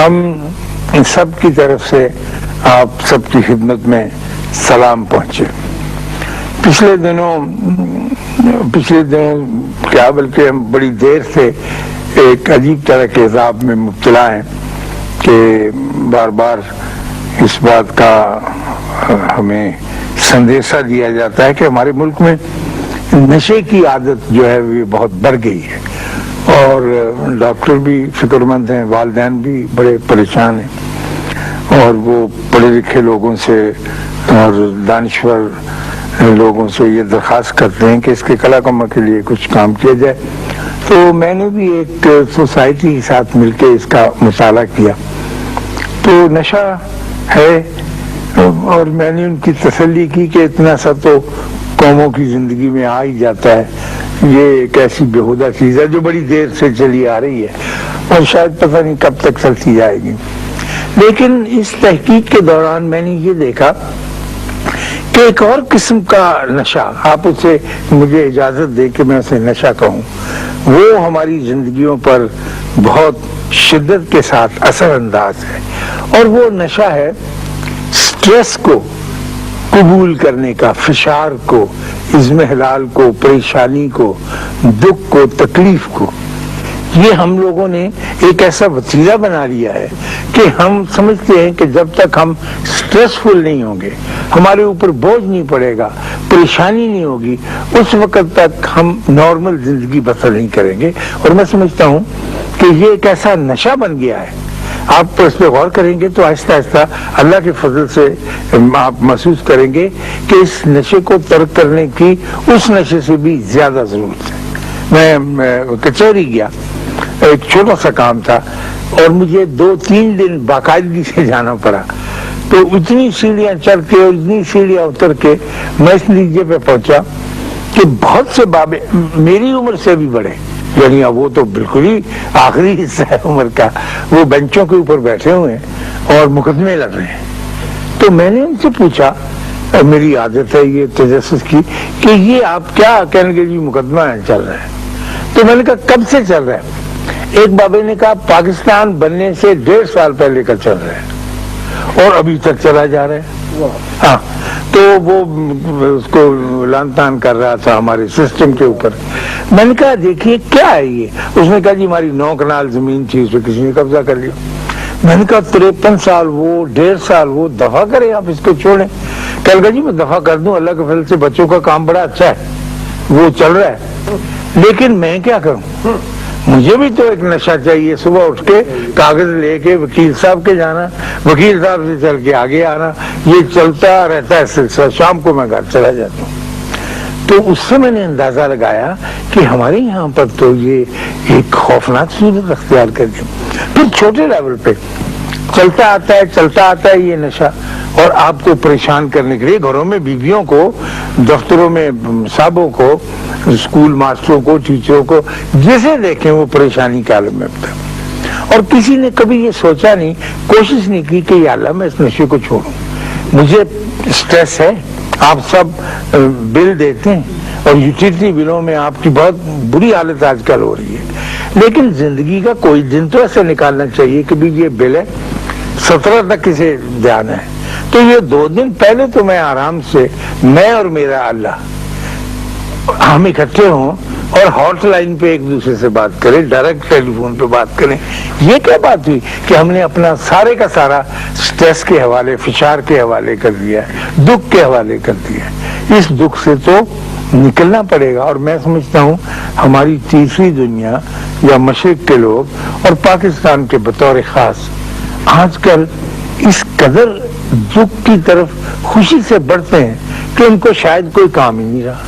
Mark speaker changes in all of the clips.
Speaker 1: ہم سب کی طرف سے آپ سب کی خدمت میں سلام پہنچے۔ پچھلے دنوں کیا بلکہ ہم بڑی دیر سے ایک عجیب طرح کے عذاب میں مبتلا ہیں کہ بار بار اس بات کا ہمیں سندیشہ دیا جاتا ہے کہ ہمارے ملک میں نشے کی عادت جو ہے وہ بہت بڑھ گئی ہے، اور ڈاکٹر بھی فکر مند ہیں، والدین بھی بڑے پریشان ہیں، اور وہ پڑھے لکھے لوگوں سے اور دانشور لوگوں سے یہ درخواست کرتے ہیں کہ اس کے کلا کما کے لیے کچھ کام کیا جائے۔ تو میں نے بھی ایک سوسائٹی کے ساتھ مل کے اس کا مطالعہ کیا، تو نشہ ہے، اور میں نے ان کی تسلی کی کہ اتنا سا تو قوموں کی زندگی میں آ ہی جاتا ہے، یہ ایک ایسی بےہودہ چیز ہے جو بڑی دیر سے چلی آ رہی ہے اور شاید پتہ نہیں کب تک چلتی جائے گی۔ لیکن اس تحقیق کے دوران میں نے یہ دیکھا کہ ایک اور قسم کا نشہ، آپ اسے مجھے اجازت دے کہ میں اسے نشہ کہوں، وہ ہماری زندگیوں پر بہت شدت کے ساتھ اثر انداز ہے، اور وہ نشہ ہے سٹریس کو قبول کرنے کا، فشار کو، اضمحلال کو، پریشانی کو، دکھ کو، تکلیف کو۔ یہ ہم لوگوں نے ایک ایسا وسیلہ بنا لیا ہے کہ ہم سمجھتے ہیں کہ جب تک ہم سٹریسفل نہیں ہوں گے، ہمارے اوپر بوجھ نہیں پڑے گا، پریشانی نہیں ہوگی، اس وقت تک ہم نارمل زندگی بسر نہیں کریں گے۔ اور میں سمجھتا ہوں کہ یہ ایک ایسا نشہ بن گیا ہے، آپ اس پہ غور کریں گے تو آہستہ آہستہ اللہ کے فضل سے آپ محسوس کریں گے کہ اس نشے کو ترک کرنے کی اس نشے سے بھی زیادہ ضرورت ہے۔ میں کچہری گیا، ایک چھوٹا سا کام تھا، اور مجھے 2-3 دن باقاعدگی سے جانا پڑا، تو اتنی سیڑھیاں چڑھ کے اور اتنی سیڑھیاں اتر کے میں اس نتیجے پہ پہنچا کہ بہت سے بابے میری عمر سے بھی بڑے، یعنی وہ تو بالکل ہی آخری حصہ ہے عمر کا، وہ بینچوں کے اوپر بیٹھے ہوئے ہیں اور مقدمے لڑ رہے ہیں۔ تو میں نے ان سے پوچھا، میری عادت ہے یہ تجسس کی، کہ یہ آپ کیا کہنے کے جی مقدمہ چل رہا ہے؟ تو میں نے کہا کب سے چل رہا ہے؟ ایک بابے نے کہا پاکستان بننے سے 1.5 سال پہلے کا چل رہا ہے اور ابھی تک چلا جا رہا ہے۔ ہاں، تو وہ اس کو لان تان کر رہا تھا ہمارے سسٹم کے اوپر۔ میں نے کہا دیکھیے کیا ہے یہ؟ اس نے کہا جی ہماری 9 کنال زمین تھی، اس پہ کسی نے قبضہ کر لیا۔ میں نے کہا 53 سال وہ، 1.5 سال وہ، دفع کریں آپ اس کو چھوڑیں۔ کہہ لگا جی میں دفع کر دوں، اللہ کے فضل سے بچوں کا کام بڑا اچھا ہے، وہ چل رہا ہے، لیکن میں کیا کروں؟ مجھے بھی تو ایک نشہ چاہیے، صبح اٹھ کے کاغذ لے کے وکیل صاحب کے جانا، وکیل صاحب سے چل کے آگے آنا، یہ چلتا رہتا ہے سلسلہ، شام کو میں گھر چلا جاتا ہوں۔ تو اس سے میں نے اندازہ لگایا کہ ہمارے یہاں پر تو یہ ایک خوفناک صورت اختیار کر دی۔ پھر چھوٹے لیول پہ چلتا آتا ہے یہ نشہ، اور آپ کو پریشان کرنے کے لیے گھروں میں بیویوں کو، دفتروں میں صاحبوں کو، اسکول ماسٹروں کو، ٹیچروں کو، جسے دیکھیں وہ پریشانی کے عالم میں مبتلا۔ اور کسی نے کبھی یہ سوچا نہیں، کوشش نہیں کی کہ یا اللہ میں اس نشے کو چھوڑوں، مجھے سٹریس ہے، آپ سب بل دیتے ہیں اور یوٹیلیٹی بلوں میں آپ کی بہت بری حالت آج کل ہو رہی ہے، لیکن زندگی کا کوئی دن تو ایسے نکالنا چاہیے کہ بھی یہ بل ہے 17 تک اسے دھیان ہے، تو یہ 2 دن پہلے تو میں آرام سے، میں اور میرا اللہ، ہم اکٹھے ہوں اور ہاٹ لائن پہ ایک دوسرے سے بات کریں، ڈائریکٹ ٹیلی فون پہ بات کریں۔ یہ کیا بات ہوئی کہ ہم نے اپنا سارے کا سارا سٹریس کے حوالے، فشار کے حوالے کر دیا ہے، دکھ کے حوالے کر دیا ہے۔ اس دکھ سے تو نکلنا پڑے گا، اور میں سمجھتا ہوں ہماری تیسری دنیا یا مشرق کے لوگ اور پاکستان کے بطور خاص آج کل اس قدر دکھ کی طرف خوشی سے بڑھتے ہیں کہ ان کو شاید کوئی کام ہی نہیں رہا۔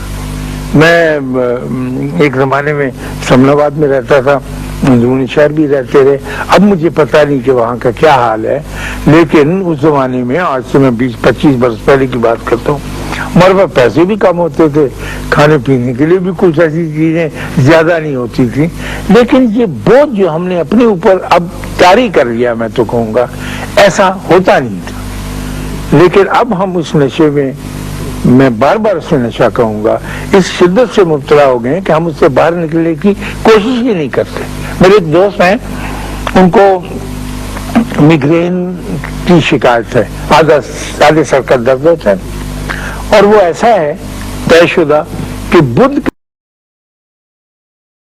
Speaker 1: میں ایک زمانے میں سمن آباد میں رہتا تھا، اندرونی شہر بھی رہتے رہے، اب مجھے پتہ نہیں کہ وہاں کا کیا حال ہے، لیکن اس زمانے میں، آج سے میں 20-25 برس پہلے کی بات کرتا ہوں، ہمارے پاس پیسے بھی کم ہوتے تھے، کھانے پینے کے لیے بھی کچھ ایسی چیزیں زیادہ نہیں ہوتی تھی، لیکن یہ بوجھ جو ہم نے اپنے اوپر اب طاری کر لیا، میں تو کہوں گا ایسا ہوتا نہیں تھا، لیکن اب ہم اس نشے میں بار بار اس میں نشہ کہوں گا، اس شدت سے مبتلا ہو گئے کہ ہم اس سے باہر نکلنے کی کوشش ہی نہیں کرتے۔ میرے ایک دوست ہیں، ان کو میگرین کی شکایت ہے، آدھے سر کا درد ہوتا ہے، اور وہ ایسا ہے طے شدہ کہ بدھ